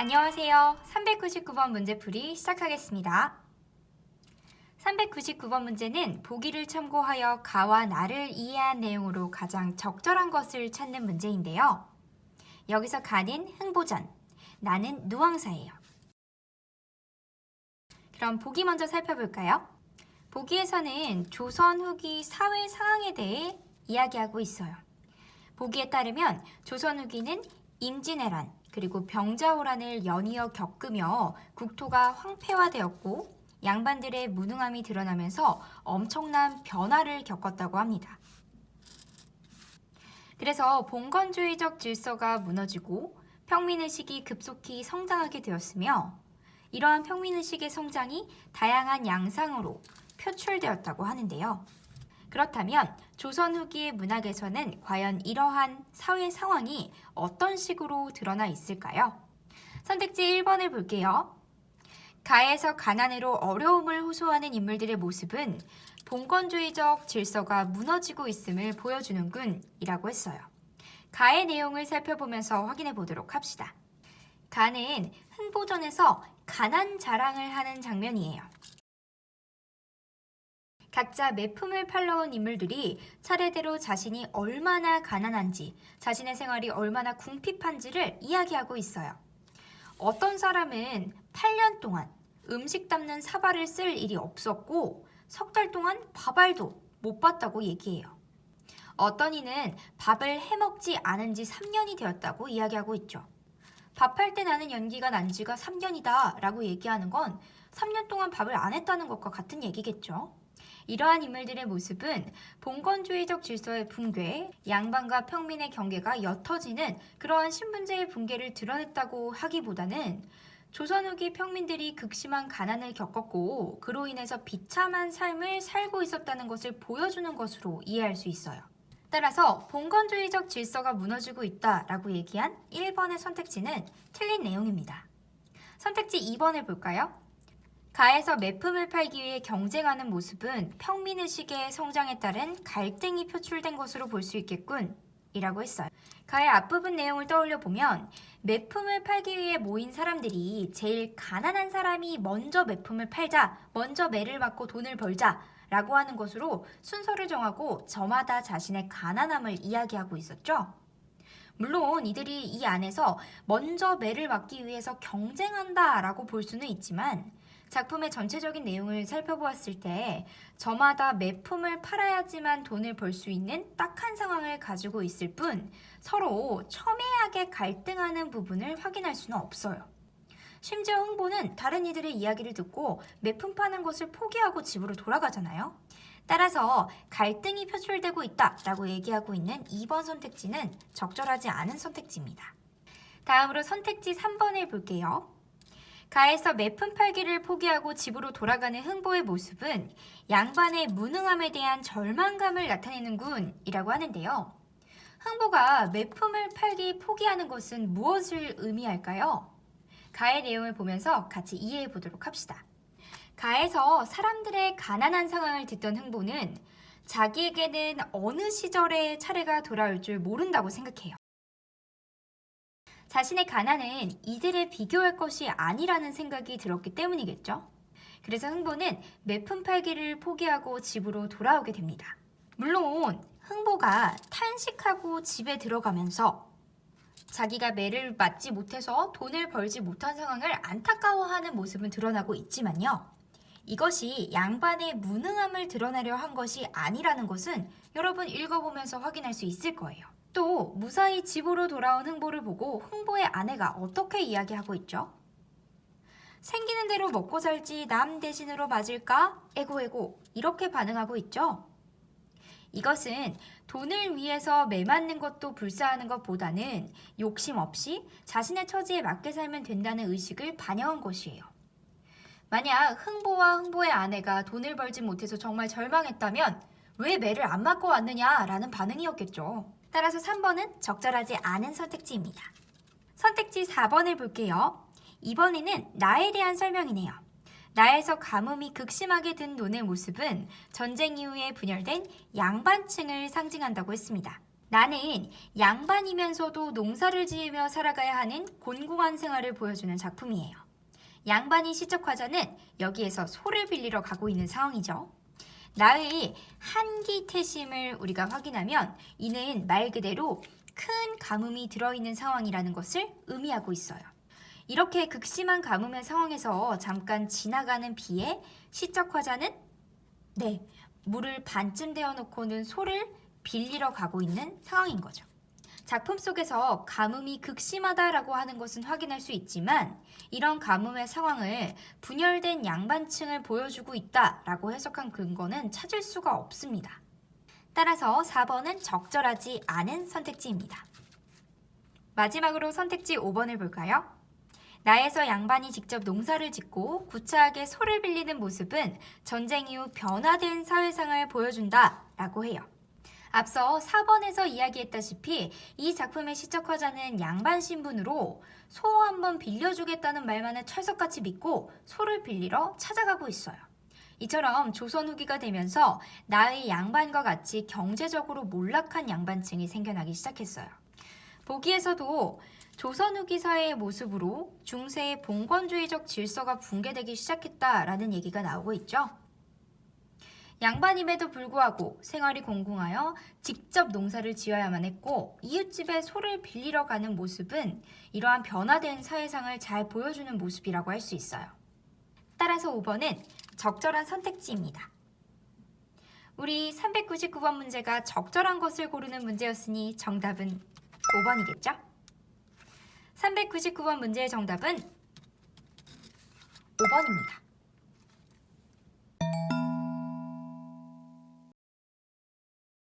안녕하세요. 399번 문제풀이 시작하겠습니다. 399번 문제는 보기를 참고하여 가와 나를 이해한 내용으로 가장 적절한 것을 찾는 문제인데요. 여기서 가는 흥보전, 나는 누앙사예요. 그럼 보기 먼저 살펴볼까요? 보기에서는 조선 후기 사회 상황에 대해 이야기하고 있어요. 보기에 따르면 조선 후기는 임진왜란 그리고 병자호란을 연이어 겪으며 국토가 황폐화되었고 양반들의 무능함이 드러나면서 엄청난 변화를 겪었다고 합니다. 그래서 봉건주의적 질서가 무너지고 평민의식이 급속히 성장하게 되었으며 이러한 평민의식의 성장이 다양한 양상으로 표출되었다고 하는데요. 그렇다면 조선 후기의 문학에서는 과연 이러한 사회 상황이 어떤 식으로 드러나 있을까요? 선택지 1번을 볼게요. 가에서 가난으로 어려움을 호소하는 인물들의 모습은 봉건주의적 질서가 무너지고 있음을 보여주는군 이라고 했어요. 가의 내용을 살펴보면서 확인해 보도록 합시다. 가는 흥보전에서 가난 자랑을 하는 장면이에요. 각자 매품을 팔러온 인물들이 차례대로 자신이 얼마나 가난한지, 자신의 생활이 얼마나 궁핍한지를 이야기하고 있어요. 어떤 사람은 8년 동안 음식 담는 사발을 쓸 일이 없었고 석 달 동안 밥알도 못 봤다고 얘기해요. 어떤 이는 밥을 해먹지 않은 지 3년이 되었다고 이야기하고 있죠. 밥할 때 나는 연기가 난 지가 3년이다 라고 얘기하는 건 3년 동안 밥을 안 했다는 것과 같은 얘기겠죠. 이러한 인물들의 모습은 봉건주의적 질서의 붕괴, 양반과 평민의 경계가 옅어지는 그러한 신분제의 붕괴를 드러냈다고 하기보다는 조선 후기 평민들이 극심한 가난을 겪었고 그로 인해서 비참한 삶을 살고 있었다는 것을 보여주는 것으로 이해할 수 있어요. 따라서 봉건주의적 질서가 무너지고 있다라고 얘기한 1번의 선택지는 틀린 내용입니다. 선택지 2번을 볼까요? 가에서 매품을 팔기 위해 경쟁하는 모습은 평민의식의 성장에 따른 갈등이 표출된 것으로 볼 수 있겠군 이라고 했어요. 가의 앞부분 내용을 떠올려 보면 매품을 팔기 위해 모인 사람들이 제일 가난한 사람이 먼저 매품을 팔자, 먼저 매를 맞고 돈을 벌자 라고 하는 것으로 순서를 정하고 저마다 자신의 가난함을 이야기하고 있었죠. 물론 이들이 이 안에서 먼저 매를 맞기 위해서 경쟁한다 라고 볼 수는 있지만 작품의 전체적인 내용을 살펴보았을 때 저마다 매품을 팔아야지만 돈을 벌 수 있는 딱한 상황을 가지고 있을 뿐 서로 첨예하게 갈등하는 부분을 확인할 수는 없어요. 심지어 흥보는 다른 이들의 이야기를 듣고 매품 파는 것을 포기하고 집으로 돌아가잖아요. 따라서 갈등이 표출되고 있다라고 얘기하고 있는 2번 선택지는 적절하지 않은 선택지입니다. 다음으로 선택지 3번을 볼게요. 가에서 매품 팔기를 포기하고 집으로 돌아가는 흥보의 모습은 양반의 무능함에 대한 절망감을 나타내는군 이라고 하는데요. 흥보가 매품을 팔기 포기하는 것은 무엇을 의미할까요? 가의 내용을 보면서 같이 이해해 보도록 합시다. 가에서 사람들의 가난한 상황을 듣던 흥보는 자기에게는 어느 시절의 차례가 돌아올 줄 모른다고 생각해요. 자신의 가난은 이들에 비교할 것이 아니라는 생각이 들었기 때문이겠죠. 그래서 흥보는 매품 팔기를 포기하고 집으로 돌아오게 됩니다. 물론 흥보가 탄식하고 집에 들어가면서 자기가 매를 맞지 못해서 돈을 벌지 못한 상황을 안타까워하는 모습은 드러나고 있지만요. 이것이 양반의 무능함을 드러내려 한 것이 아니라는 것은 여러분 읽어보면서 확인할 수 있을 거예요. 또 무사히 집으로 돌아온 흥보를 보고 흥보의 아내가 어떻게 이야기하고 있죠? 생기는 대로 먹고 살지 남 대신으로 맞을까? 에고 이렇게 반응하고 있죠. 이것은 돈을 위해서 매 맞는 것도 불사하는 것보다는 욕심 없이 자신의 처지에 맞게 살면 된다는 의식을 반영한 것이에요. 만약 흥보와 흥보의 아내가 돈을 벌지 못해서 정말 절망했다면 왜 매를 안 맞고 왔느냐라는 반응이었겠죠. 따라서 3번은 적절하지 않은 선택지입니다. 선택지 4번을 볼게요. 이번에는 나에 대한 설명이네요. 나에서 가뭄이 극심하게 든 논의 모습은 전쟁 이후에 분열된 양반층을 상징한다고 했습니다. 나는 양반이면서도 농사를 지으며 살아가야 하는 곤궁한 생활을 보여주는 작품이에요. 양반인 시적화자는 여기에서 소를 빌리러 가고 있는 상황이죠. 나의 한기태심을 우리가 확인하면 이는 말 그대로 큰 가뭄이 들어있는 상황이라는 것을 의미하고 있어요. 이렇게 극심한 가뭄의 상황에서 잠깐 지나가는 비에 시적화자는 물을 반쯤 데워놓고는 소를 빌리러 가고 있는 상황인 거죠. 작품 속에서 가뭄이 극심하다라고 하는 것은 확인할 수 있지만 이런 가뭄의 상황을 분열된 양반층을 보여주고 있다라고 해석한 근거는 찾을 수가 없습니다. 따라서 4번은 적절하지 않은 선택지입니다. 마지막으로 선택지 5번을 볼까요? 나에서 양반이 직접 농사를 짓고 구차하게 소를 빌리는 모습은 전쟁 이후 변화된 사회상을 보여준다 라고 해요. 앞서 4번에서 이야기했다시피 이 작품의 시적화자는 양반 신분으로 소 한번 빌려주겠다는 말만을 철석같이 믿고 소를 빌리러 찾아가고 있어요. 이처럼 조선 후기가 되면서 나의 양반과 같이 경제적으로 몰락한 양반층이 생겨나기 시작했어요. 보기에서도 조선 후기 사회의 모습으로 중세의 봉건주의적 질서가 붕괴되기 시작했다라는 얘기가 나오고 있죠. 양반임에도 불구하고 생활이 공공하여 직접 농사를 지어야만 했고 이웃집에 소를 빌리러 가는 모습은 이러한 변화된 사회상을 잘 보여주는 모습이라고 할 수 있어요. 따라서 5번은 적절한 선택지입니다. 우리 399번 문제가 적절한 것을 고르는 문제였으니 정답은 5번이겠죠? 399번 문제의 정답은 5번입니다.